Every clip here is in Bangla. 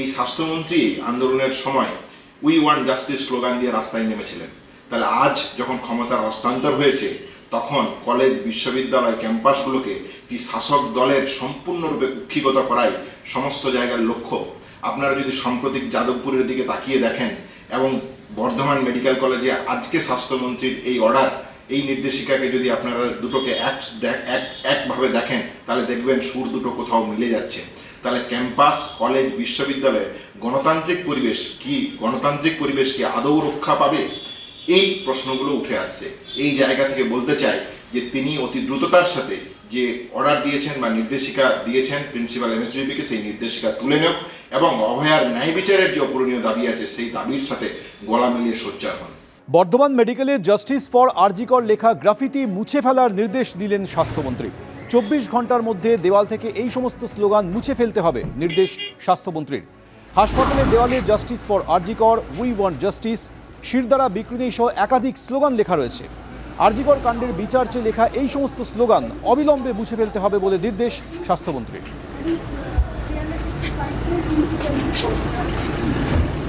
এই স্বাস্থ্যমন্ত্রী আন্দোলনের সময় উই ওয়ান্ট জাস্টিস স্লোগান দিয়ে রাস্তায় নেমেছিলেন। তাহলে আজ যখন ক্ষমতার হস্তান্তর হয়েছে তখন কলেজ বিশ্ববিদ্যালয় ক্যাম্পাসগুলোকে কি শাসক দলের সম্পূর্ণরূপে কুক্ষিগত করাই সমস্ত জায়গার লক্ষ্য। আপনারা যদি সাম্প্রতিক যাদবপুরের দিকে তাকিয়ে দেখেন এবং বর্ধমান মেডিকেল কলেজে আজকে স্বাস্থ্যমন্ত্রীর এই অর্ডার, এই নির্দেশিকাকে যদি আপনারা দুটোকে একভাবে দেখেন তাহলে দেখবেন সুর দুটো কোথাও মিলে যাচ্ছে। তাহলে ক্যাম্পাস, কলেজ, বিশ্ববিদ্যালয়ে গণতান্ত্রিক পরিবেশ কি আদৌ রক্ষা পাবে? এই প্রশ্নগুলো উঠে আসছে। এই জায়গা থেকে বলতে চাই যে তিনি অতি দ্রুততার সাথে যে অর্ডার দিয়েছেন বা নির্দেশিকা দিয়েছেন প্রিন্সিপাল এমএসভিপিকে, সেই নির্দেশিকা তুলে নেও এবং অভয়ার ন্যায় বিচারের যে অপূরণীয় দাবি আছে সেই দাবির সাথে গলা মিলিয়ে সোচ্চার হন। বর্ধমান মেডিকেলে জাস্টিস ফর আরজিকর লেখা গ্রাফিতি মুছে ফেলার নির্দেশ দিলেন স্বাস্থ্যমন্ত্রী। 24 ঘন্টার মধ্যে দেওয়াল থেকে এই সমস্ত স্লোগান মুছে ফেলতে হবে নির্দেশ স্বাস্থ্যমন্ত্রীর। হাসপাতালের দেওয়ালে justice for RG Kar, we want justice, শিরদাঁড়া বিকৃতি সহ একাধিক স্লোগান লেখা রয়েছে। আরজিকর কাণ্ডের বিচার চেয়ে লেখা এই সমস্ত স্লোগান অবিলম্বে মুছে ফেলতে হবে বলে নির্দেশ স্বাস্থ্যমন্ত্রীর।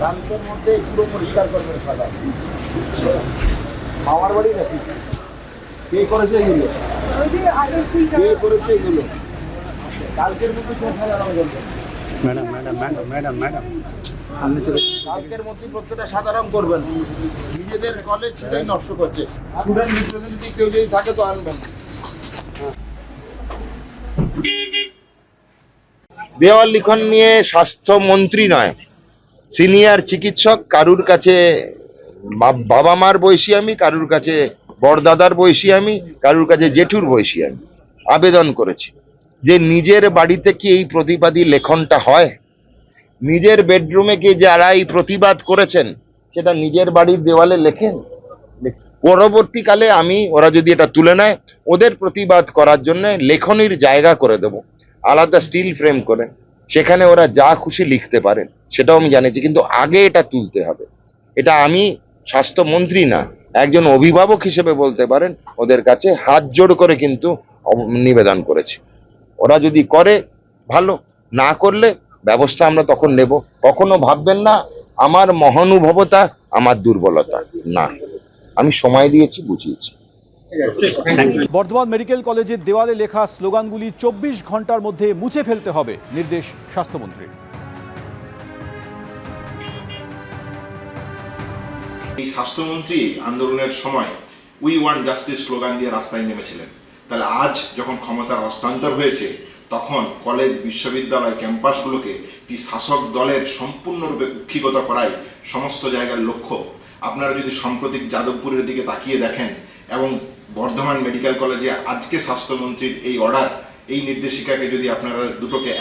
ব্যাংকের মধ্যে পুরো পরিষ্কার করবেন সাদা মামার বাড়ি নাকি কে করেছে এগুলো, কে করেছে এগুলো কালকের মধ্যে madam madam madam madam madam সামনে চলে কালকের মধ্যে প্রত্যেকটা সাদা রং করবেন। নিজেদের কলেজ সেটাই নষ্ট করছে। স্টুডেন্ট রিপ্রেজেন্টেটিভ কেউ যদি থাকে তো আনবেন। দেওয়াল লিখন নিয়ে স্বাস্থ্যমন্ত্রী নয়, সিনিয়র চিকিৎসক, কারুর কাছে বাবা মার বয়সী আমি, কারুর কাছে বড়দাদার বয়সী আমি, কারুর কাছে জেঠুর বয়সী আমি আবেদন করেছি যে নিজের বাড়িতে কি এই প্রতিবাদী লেখনটা হয়? নিজের বেডরুমে কি যারা এই প্রতিবাদ করেছেন সেটা নিজের বাড়ির দেওয়ালে লেখেন। পরবর্তীকালে ওরা যদি এটা তুলে নেয়, ওদের প্রতিবাদ করার জন্য লেখনির জায়গা করে দেব, আলাদা স্টিল ফ্রেম করে, সেখানে ওরা যা খুশি লিখতে পারেন, সেটাও আমি জানিয়েছি। কিন্তু আগে এটা তুলতে হবে। এটা আমি স্বাস্থ্যমন্ত্রী না, একজন অভিভাবক হিসেবে বলতে পারেন, ওদের কাছে হাত জোড় করে কিন্তু নিবেদন করেছি। ওরা যদি করে ভালো, না করলে ব্যবস্থা আমরা তখন নেব। কখনো ভাববেন না আমার মহানুভবতা আমার দুর্বলতা, না, আমি সময় দিয়েছি, বুঝিয়েছি। বর্ধমান মেডিকেল কলেজের দেওয়ালে লেখা স্লোগানগুলি 24 ঘন্টার মধ্যে মুছে ফেলতে হবে নির্দেশ স্বাস্থ্যমন্ত্রীর। এই স্বাস্থ্যমন্ত্রী আন্দোলনের সময় উই ওয়ান্ট জাস্টিস স্লোগান দিয়ে রাস্তায় নেমেছিলেন। তাহলে আজ যখন ক্ষমতার হস্তান্তর হয়েছে তখন কলেজ, বিশ্ববিদ্যালয় ক্যাম্পাসগুলোকে কি শাসক দলের সম্পূর্ণরূপে কুক্ষিগত করাই সমস্ত জায়গার লক্ষ্য। আপনারা যদি সাম্প্রতিক যাদবপুরের দিকে তাকিয়ে দেখেন এবং বর্ধমান মেডিকেল কলেজে আজকে স্বাস্থ্যমন্ত্রীর এই অর্ডার, এই নির্দেশিকাকে যদি আপনারা দুটোকে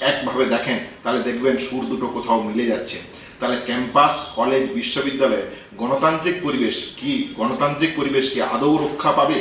একভাবে দেখেন তাহলে দেখবেন সুর দুটো কোথাও মিলে যাচ্ছে। তাহলে ক্যাম্পাস, কলেজ, বিশ্ববিদ্যালয়ে গণতান্ত্রিক পরিবেশ কি আদৌ রক্ষা পাবে?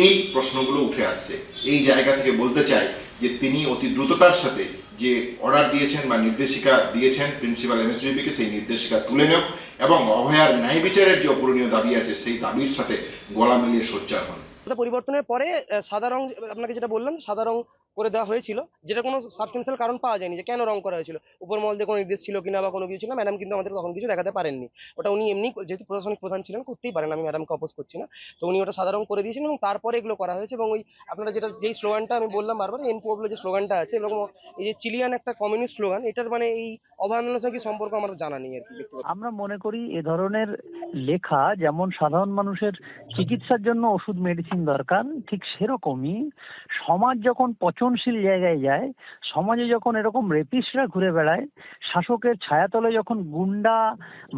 এই প্রশ্নগুলো উঠে আসছে। এই জায়গা থেকে বলতে চাই যে তিনি অতি দ্রুততার সাথে যে অর্ডার দিয়েছেন বা নির্দেশিকা দিয়েছেন প্রিন্সিপাল এমএসভিপিকে, সেই নির্দেশিকা তুলে নেও এবং অভয়ার ন্যায় বিচারের যে অপূরণীয় দাবি আছে সেই দাবির সাথে গলা মিলিয়ে সোচ্চার হন। পরিবর্তনের পরে সাদা রং, আপনাকে যেটা বললাম, সাদা রং করে দেওয়া হয়েছিল, যেটা কোনো সাবস্টেন্সিয়াল কারণ পাওয়া যায়নি যে কেন রং করা হয়েছিল। উপর মহল দিয়ে কোনো নির্দেশ ছিল কিনা বা কোনো কিছু ছিল, ম্যাডাম কিন্তু আমাদের তখন কিছু দেখাতে পারেননি। ওটা উনি এমনি, যেহেতু প্রশাসনিক প্রধান ছিলেন, করতেই পারেন, আমি ম্যাডামকে অপোজ করছি না, তো উনি ওটা সাদা রং করে দিয়েছিলেন এবং তারপরে এগুলো করা হয়েছে। এবং ওই আপনারা যেই স্লোগানটা আমি বললাম বারবার, এনপোবলো যে স্লোগানটা আছে, এবং এই যে চিলিয়ান একটা কমিউনিস্ট স্লোগান, এটার মানে এই অভয়ান্দোলনের সঙ্গে সম্পর্ক আমার জানা নেই আর কি। আমরা মনে করি এ ধরনের লেখা যেমন সাধারণ মানুষের চিকিৎসার জন্য ওষুধ মেডিসিন দরকার, ঠিক সেরকমই সমাজ যখন পচনশীল জায়গায় যায়, সমাজে যখন এরকম রেপিস্টরা ঘুরে বেড়ায়, শাসকের ছায়াতলে যখন গুন্ডা,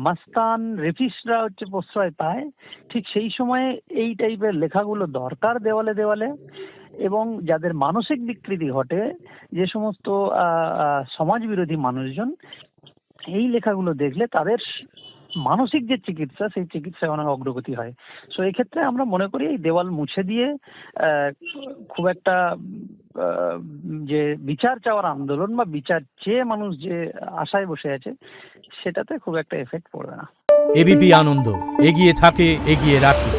মাস্তান, রেপিস্টরা প্রশ্রয় পায়, ঠিক সেই সময়ে এই টাইপের লেখাগুলো দরকার দেওয়ালে দেওয়ালে। এবং যাদের মানসিক বিকৃতি ঘটে, যে সমস্ত সমাজ বিরোধী মানুষজন, এই লেখাগুলো দেখলে তাদের মানসিক যে চিকিৎসা, সেই চিকিৎসায় অনেক অগ্রগতি হয়। সো এই ক্ষেত্রে আমরা মনে করি এই দেওয়াল মুছে দিয়ে খুব একটা যে বিচার চাওয়ার আন্দোলন বা বিচার চেয়ে মানুষ যে আশায় বসে আছে, সেটাতে খুব একটা এফেক্ট পড়বে না। এবিপি আনন্দ, এগিয়ে থাকে, এগিয়ে রাখে।